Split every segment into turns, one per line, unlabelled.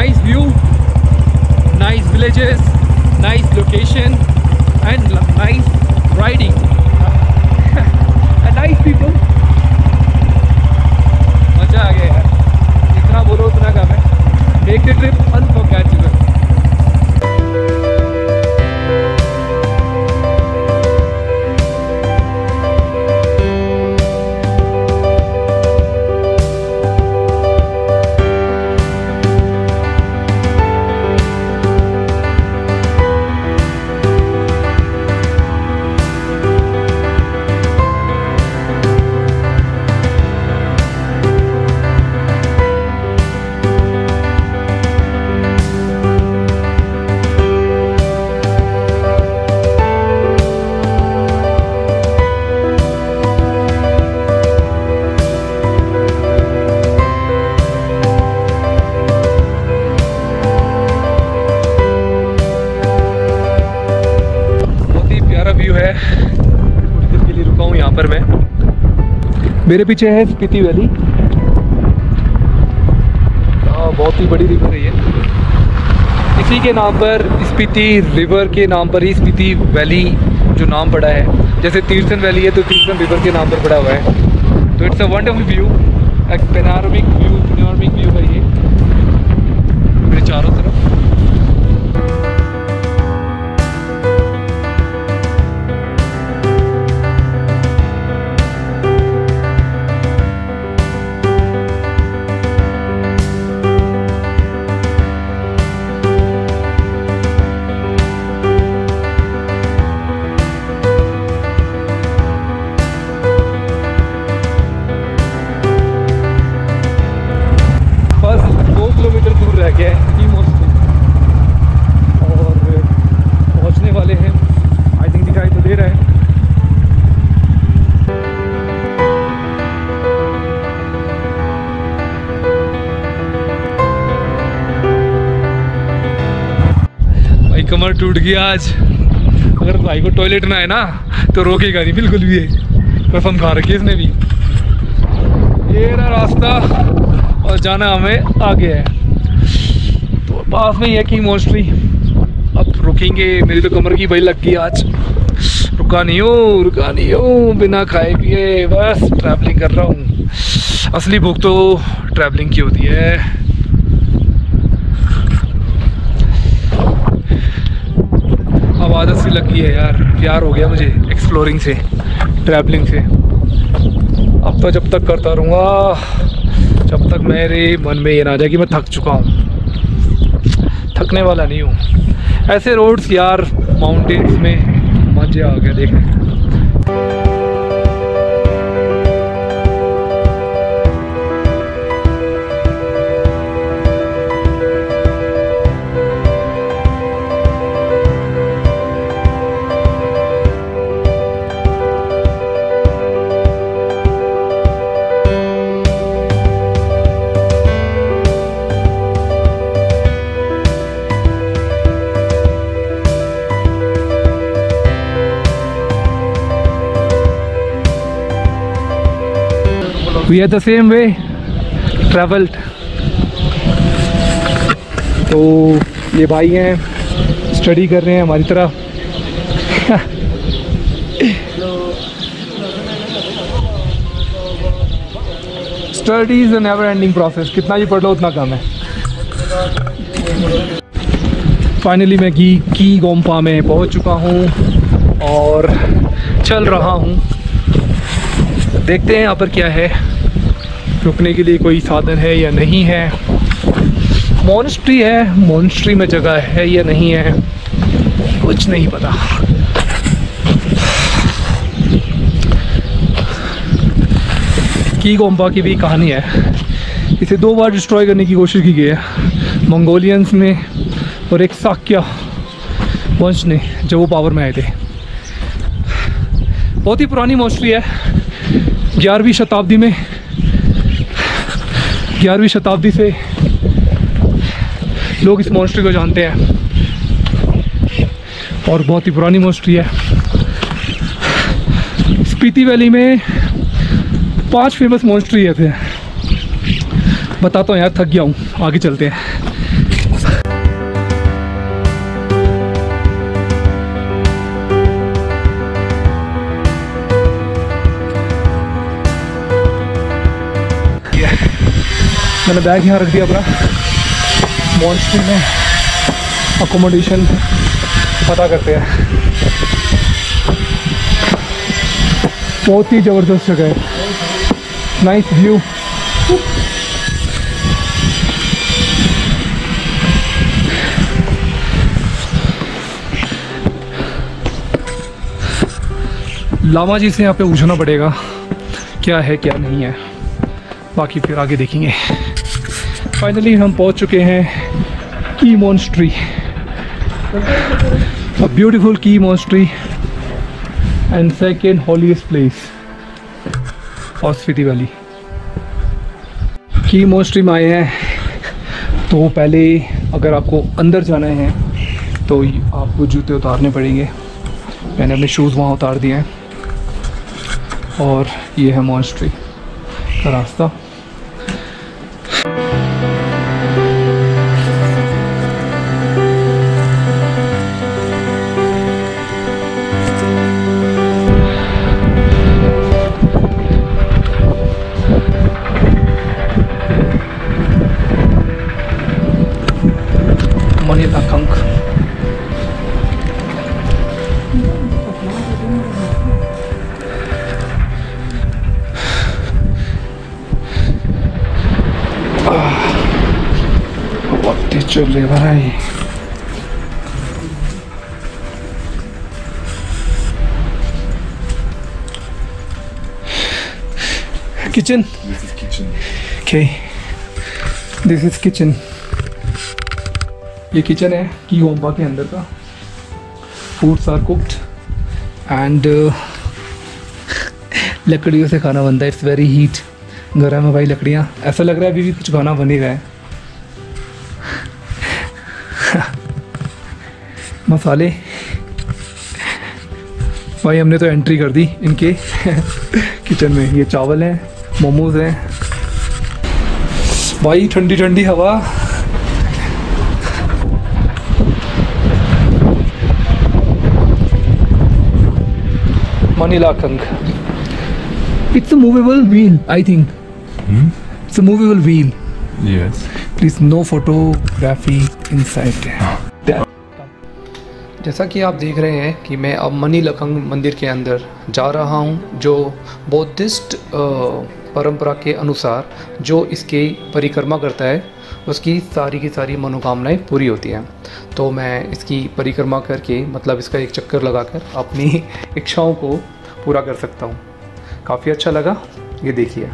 nice view, nice villages, nice location and nice riding and nice people. मजा आ गया यार, जितना बोलो उतना कम है। Make the trip unforgettable. View है, कुछ देर के लिए रुका हूँ यहाँ पर मैं। मेरे पीछे है स्पीति वैली, बहुत ही बड़ी रिवर है ये। इसी के नाम पर, स्पीति रिवर के नाम पर ही स्पीति वैली जो नाम पड़ा है। जैसे तीर्थन वैली है तो तीर्थन रिवर के नाम पर पड़ा हुआ है। तो इट्स अ वंडरफुल व्यू, एक पैनोरामिक व्यू है ये मेरे चारों तरफ। कमर टूट गया आज। अगर भाई को टॉयलेट ना है ना तो रोकेगा नहीं बिल्कुल भी, कसम खा रखी है इसने भी। ये रहा रास्ता और जाना हमें आगे है, तो पास में ही है किंग मोनेस्ट्री। अब रुकेंगे, मेरी तो कमर की भाई लग गई आज। रुका नहीं हूँ बिना खाए पिए, बस ट्रैवलिंग कर रहा हूँ। असली भूख तो ट्रैवलिंग की होती है। अब आदत सी लग गई है यार, प्यार हो गया मुझे एक्सप्लोरिंग से, ट्रैवलिंग से। अब तो जब तक करता रहूँगा जब तक मेरे मन में ये ना जाए कि मैं थक चुका हूँ। थकने वाला नहीं हूँ। ऐसे रोड्स यार माउंटेन्स में मज़े आ गया देखने। We are the same way traveled। तो ये भाई हैं, स्टडी कर रहे हैं हमारी तरह। Study is a never ending process, कितना भी पढ़ लो उतना कम है। फाइनली मैं की गोम्पा में पहुंच चुका हूं और चल रहा हूं। देखते हैं यहाँ पर क्या है, रुकने के लिए कोई साधन है या नहीं है। मोनेस्ट्री है, मोनेस्ट्री में जगह है या नहीं है कुछ नहीं पता। की गोम्पा की भी कहानी है। इसे 2 बार डिस्ट्रॉय करने की कोशिश की गई है, मंगोलियंस ने और एक साक्य वंश ने, जब वो पावर में आए थे। बहुत ही पुरानी मोनेस्ट्री है, 11वीं शताब्दी में, 11वीं शताब्दी से लोग इस मोनेस्ट्री को जानते हैं और बहुत ही पुरानी मोनेस्ट्री है। स्पीति वैली में 5 फेमस मोनेस्ट्री थे। बताता हूँ यार, थक गया हूँ, आगे चलते हैं। मैंने बैग यहाँ रख दिया अपना। मॉन्स्ट्री में अकोमोडेशन पता करते हैं। बहुत ही ज़बरदस्त जगह है, नाइस व्यू। लामा जी से यहाँ पे पूछना पड़ेगा क्या है क्या नहीं है, बाकी फिर आगे देखेंगे। फाइनली हम पहुँच चुके हैं Key monastery, a beautiful Key monastery and second holiest place of Spiti valley. Key monastery में आए हैं तो पहले अगर आपको अंदर जाना है तो आपको जूते उतारने पड़ेंगे। मैंने अपने शूज़ वहाँ उतार दिए हैं और ये है मॉन्स्ट्री का रास्ता। मनी लखंग चल रहे भाई। Kitchen,
This is kitchen.
okay, this is kitchen। ये किचन है की होम्बा के अंदर का। फूड्स आर कुक्ड एंड लकड़ियों से खाना बनता है। इट्स वेरी हीट, गर्म है भाई लकड़ियाँ। ऐसा लग रहा है अभी भी कुछ खाना बन ही रहा है। मसाले भाई हमने तो एंट्री कर दी इनके किचन में। ये चावल हैं, मोमोज हैं भाई, ठंडी ठंडी हवा। Manilakhang. It's a movable wheel, I think. It's a movable wheel.
Yes.
Please no photography inside. जैसा कि आप देख रहे हैं कि मैं अब मनीलखंग मंदिर के अंदर जा रहा हूं, जो बौद्धिस्ट परंपरा के अनुसार जो इसके परिक्रमा करता है उसकी सारी की सारी मनोकामनाएं पूरी होती हैं। तो मैं इसकी परिक्रमा करके, मतलब इसका एक चक्कर लगाकर अपनी इच्छाओं को पूरा कर सकता हूँ। काफ़ी अच्छा लगा, ये देखिए।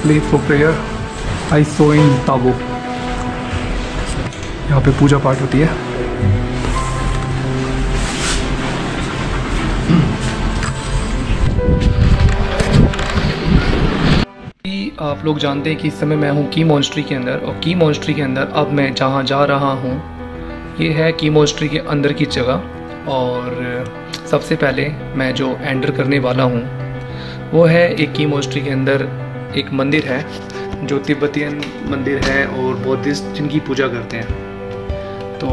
Place for prayer, I saw in Tabo। यहाँ पे पूजा पाठ होती है। आप लोग जानते हैं कि इस समय मैं हूँ की मॉन्स्ट्री के अंदर, और की मॉन्स्ट्री के अंदर अब मैं जहाँ जा रहा हूँ ये है की मॉन्स्ट्री के अंदर की जगह। और सबसे पहले मैं जो एंटर करने वाला हूँ वो है एक की मॉन्स्ट्री के अंदर एक मंदिर है जो तिब्बतियन मंदिर है और बौद्धिस्ट जिनकी पूजा करते हैं। तो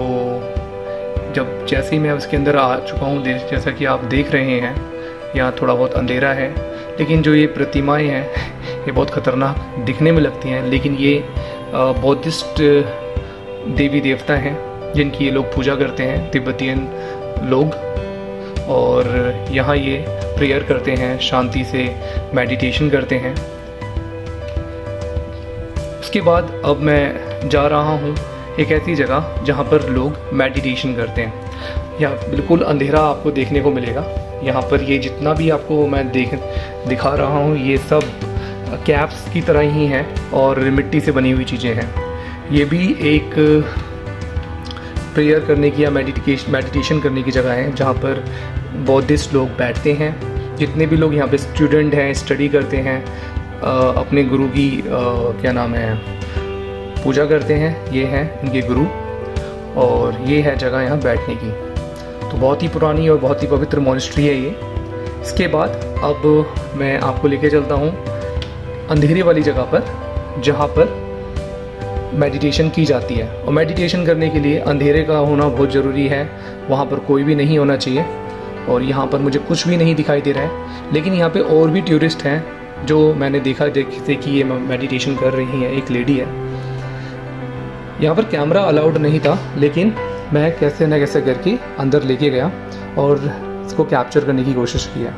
जब जैसे ही मैं उसके अंदर आ चुका हूँ, जैसा कि आप देख रहे हैं यहाँ थोड़ा बहुत अंधेरा है, लेकिन जो ये प्रतिमाएं हैं ये बहुत ख़तरनाक दिखने में लगती हैं, लेकिन ये बौद्धिस्ट देवी देवता हैं जिनकी ये लोग पूजा करते हैं, तिब्बतियन लोग। और यहाँ ये प्रेयर करते हैं, शांति से मेडिटेशन करते हैं। उसके बाद अब मैं जा रहा हूँ एक ऐसी जगह जहाँ पर लोग मेडिटेशन करते हैं। यहाँ बिल्कुल अंधेरा आपको देखने को मिलेगा।
यहाँ पर ये जितना भी आपको मैं दिखा रहा हूँ ये सब कैप्स की तरह ही हैं और मिट्टी से बनी हुई चीज़ें हैं। ये भी एक प्रेयर करने की या मेडिटेशन करने की जगह है जहाँ पर बौद्धिस्ट लोग बैठते हैं। जितने भी लोग यहाँ पे स्टूडेंट हैं, स्टडी करते हैं, अपने गुरु की क्या नाम है पूजा करते हैं, ये हैं इनके गुरु, और ये है जगह यहाँ बैठने की। तो बहुत ही पुरानी और बहुत ही पवित्र मॉनेस्ट्री है ये। इसके बाद अब मैं आपको लेके चलता हूँ अंधेरे वाली जगह पर जहाँ पर मेडिटेशन की जाती है। और मेडिटेशन करने के लिए अंधेरे का होना बहुत ज़रूरी है, वहाँ पर कोई भी नहीं होना चाहिए। और यहाँ पर मुझे कुछ भी नहीं दिखाई दे रहा है, लेकिन यहाँ पे और भी टूरिस्ट हैं जो मैंने देखा थे कि ये मेडिटेशन कर रही हैं। एक लेडी है, यहाँ पर कैमरा अलाउड नहीं था, लेकिन मैं कैसे न कैसे करके अंदर लेके गया और इसको कैप्चर करने की कोशिश किया।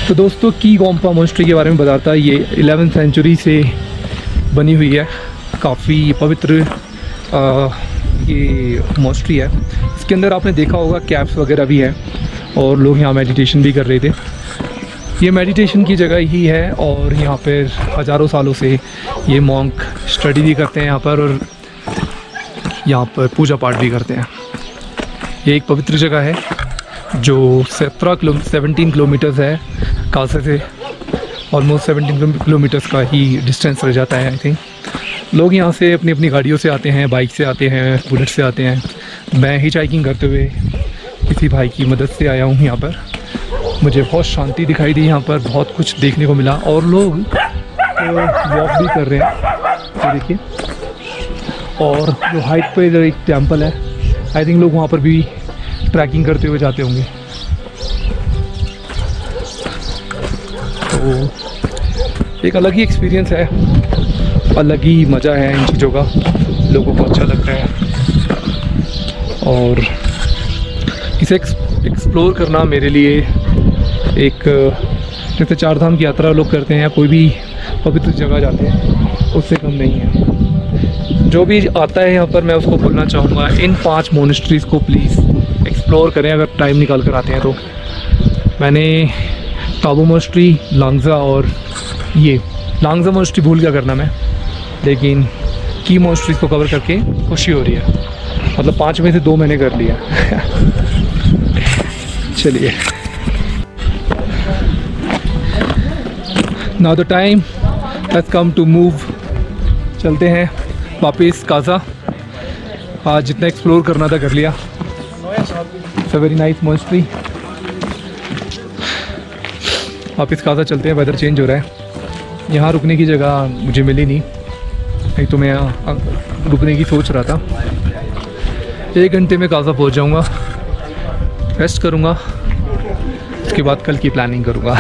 तो दोस्तों की गोम्पा मॉनेस्ट्री के बारे में बताता है। ये 11वीं सेंचुरी से बनी हुई है, काफ़ी पवित्र ये मॉनेस्ट्री है। इसके अंदर आपने देखा होगा कैप्स वगैरह भी है और लोग यहाँ मेडिटेशन भी कर रहे थे। ये मेडिटेशन की जगह ही है और यहाँ पर हज़ारों सालों से ये मॉन्क स्टडी भी करते हैं यहाँ पर और यहाँ पर पूजा पाठ भी करते हैं। ये एक पवित्र जगह है जो 17 किलोमीटर्स है कासा से। ऑलमोस्ट 17 किलोमीटर्स का ही डिस्टेंस रह जाता है आई थिंक। लोग यहाँ से अपनी अपनी गाड़ियों से आते हैं, बाइक से आते हैं, बुलेट से आते हैं। मैं हिच हाइकिंग करते हुए किसी भाई की मदद से आया हूँ यहाँ पर। मुझे बहुत शांति दिखाई दी यहाँ पर, बहुत कुछ देखने को मिला और लोग वॉक भी कर रहे हैं, तो देखिए। और जो हाइट पे जो एक टेम्पल है, आई थिंक लोग वहाँ पर भी ट्रैकिंग करते हुए जाते होंगे। तो एक अलग ही एक्सपीरियंस है, अलग ही मज़ा है इन चीज़ों का, लोगों को अच्छा लगता है। और इसे एक्सप्लोर करना मेरे लिए एक जैसे 4 धाम की यात्रा लोग करते हैं या कोई भी पवित्र जगह जाते हैं, उससे कम नहीं है। जो भी आता है यहाँ पर मैं उसको बोलना चाहूँगा, इन 5 मोनेस्ट्रीज़ को प्लीज़ एक्सप्लोर करें अगर टाइम निकाल कर आते हैं तो। मैंने ताबो मोनेस्ट्री, लांगजा और ये लांगजा मोनेस्ट्री भूल गया करना मैं, लेकिन की मोनेस्ट्रीज़ को कवर करके खुशी हो रही है। मतलब 5 में से 2 मैंने कर लिया। चलिए, now the time let's come to move. चलते हैं वापस काजा। आज जितना एक्सप्लोर करना था कर लिया। It's a very nice monastery. वापस काजा चलते हैं, वेदर चेंज हो रहा है। यहाँ रुकने की जगह मुझे मिली नहीं तो मैं यहाँ रुकने की सोच रहा था। 1 घंटे में काजा पहुँच जाऊँगा, रेस्ट करूँगा, उसके बाद कल की प्लानिंग करूँगा।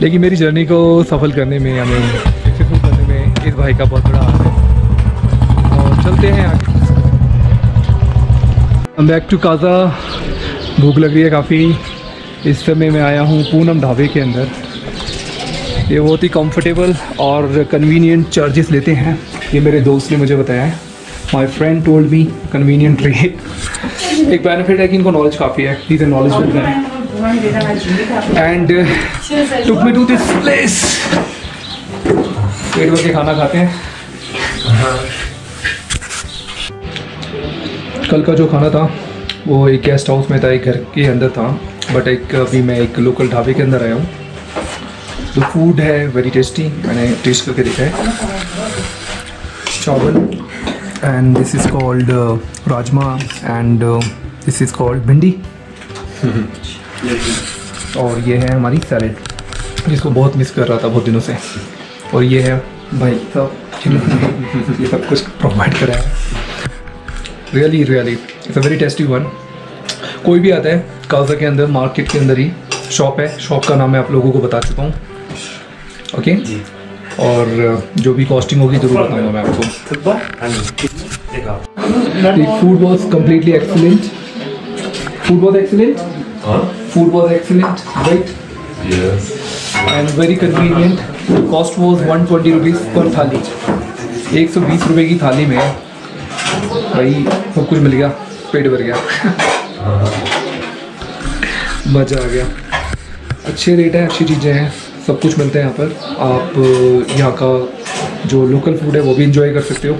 लेकिन मेरी जर्नी को सफल करने में, हमें सक्सेसफुल करने में इस भाई का बहुत बड़ा हाथ है। और चलते हैं आगे। I'm back to Kaza. भूख लग रही है काफ़ी। इस समय मैं आया हूँ पूनम ढाबे के अंदर। ये बहुत ही कंफर्टेबल और कन्वीनियंट चार्जेस लेते हैं, ये मेरे दोस्त ने मुझे बताया है। My friend told me convenient rate. एक बेनिफिट है कि इनको नॉलेज काफ़ी है, these are knowledgeful guy and took me to this place. पेट भर के खाना खाते हैं। कल का जो खाना था वो एक गेस्ट हाउस में था, एक घर के अंदर था, बट अभी मैं एक लोकल ढाबे के अंदर आया हूँ। द फूड है वेरी टेस्टी, मैंने टेस्ट करके देखा है। चावल and this is called rajma and this is called भिंडी। और ये है हमारी सैलेड, जिसको बहुत मिस कर रहा था बहुत दिनों से। और ये है भाई साहब ये सब कुछ प्रोवाइड करा है। Really really it's a very tasty one. कोई भी आता है काजा के अंदर, मार्केट के अंदर ही शॉप है, शॉप का नाम मैं आप लोगों को बता चुका हूँ। ओके और जो भी कॉस्टिंग होगी जरूर बताऊंगा मैं आपको। The food was completely excellent. Food was excellent. Food was excellent, right?
Yes.
And very convenient. Cost was 120 rupees per थाली। 120 रुपए की थाली में भाई सब कुछ मिल गया, पेट भर गया। मज़ा आ गया। अच्छे रेट हैं, अच्छी चीज़ें हैं, सब कुछ मिलता है यहाँ पर। आप यहाँ का जो लोकल फूड है वो भी इंजॉय कर सकते हो।